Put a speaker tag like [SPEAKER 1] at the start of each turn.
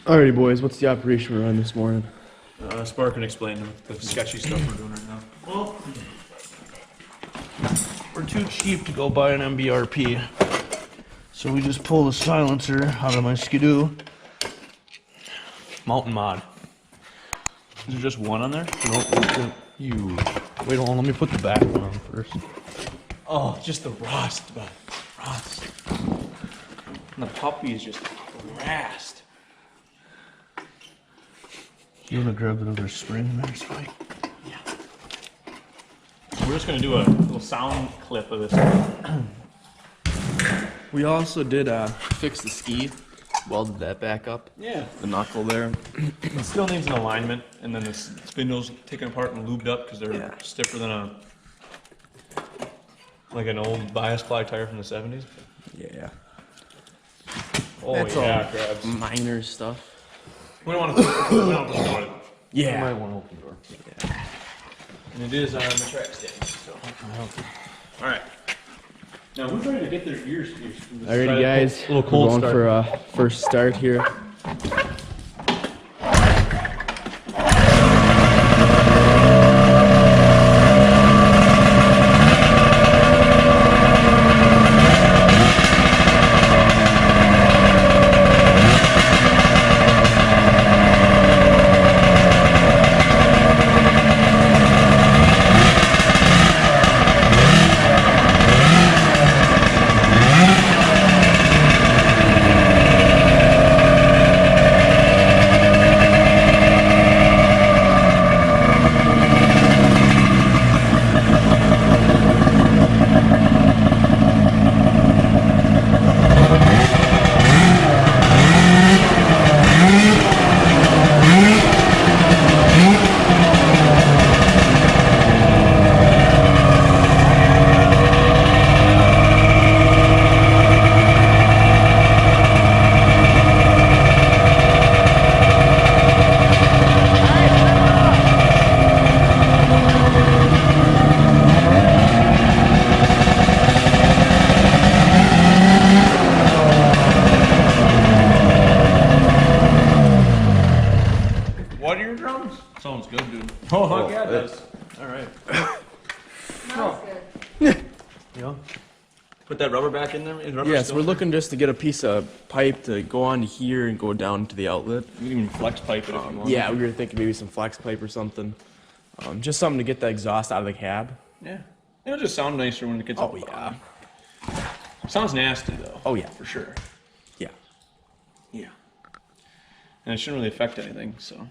[SPEAKER 1] Alrighty, boys, what's the operation we're on this morning?
[SPEAKER 2] Sparky can explain the sketchy stuff we're doing right now.
[SPEAKER 3] Well, we're too cheap to go buy an MBRP, so we just pull the silencer out of my Skidoo. Mountain mod. Is there just one on there? No, you. Wait, hold on, let me put the back one on first.
[SPEAKER 2] Oh, just the rust, but rust. And the puppy is just rust.
[SPEAKER 3] You wanna grab another spring there, Spike?
[SPEAKER 2] Yeah. We're just gonna do a little sound clip of this.
[SPEAKER 1] We also did fix the ski, welded that back up.
[SPEAKER 2] Yeah.
[SPEAKER 1] The knuckle there.
[SPEAKER 2] It still needs an alignment, and then the spindles taken apart and lubed up because they're stiffer than like an old bias ply tire from the 70s.
[SPEAKER 1] Yeah.
[SPEAKER 2] Oh,
[SPEAKER 1] That's
[SPEAKER 2] yeah,
[SPEAKER 1] all
[SPEAKER 2] grabs.
[SPEAKER 1] minor stuff.
[SPEAKER 2] We don't want to put it.
[SPEAKER 1] Yeah.
[SPEAKER 3] You might want to open the door.
[SPEAKER 1] Yeah.
[SPEAKER 2] And it is on the track stand, so. Alright. Now, who's ready to get their ears pierced?
[SPEAKER 1] Alrighty, guys.
[SPEAKER 2] A little cold
[SPEAKER 1] we're going
[SPEAKER 2] start.
[SPEAKER 1] for a first start here.
[SPEAKER 3] Sounds good, dude.
[SPEAKER 2] Oh, yeah, it does. Alright.
[SPEAKER 4] Smells good.
[SPEAKER 3] Yeah.
[SPEAKER 2] Put that rubber back in there? Is rubber
[SPEAKER 1] Yes,
[SPEAKER 2] still
[SPEAKER 1] we're
[SPEAKER 2] in there?
[SPEAKER 1] looking just to get a piece of pipe to go on here and go down to the outlet.
[SPEAKER 2] You can even flex pipe it if you want.
[SPEAKER 1] Yeah, we were thinking maybe some flex pipe or something. Just something to get the exhaust out of the cab.
[SPEAKER 2] Yeah. It'll just sound nicer when it gets up.
[SPEAKER 1] Oh, yeah.
[SPEAKER 2] Sounds nasty, though.
[SPEAKER 1] Oh, yeah.
[SPEAKER 2] For sure.
[SPEAKER 1] Yeah.
[SPEAKER 2] Yeah. And it shouldn't really affect anything, so.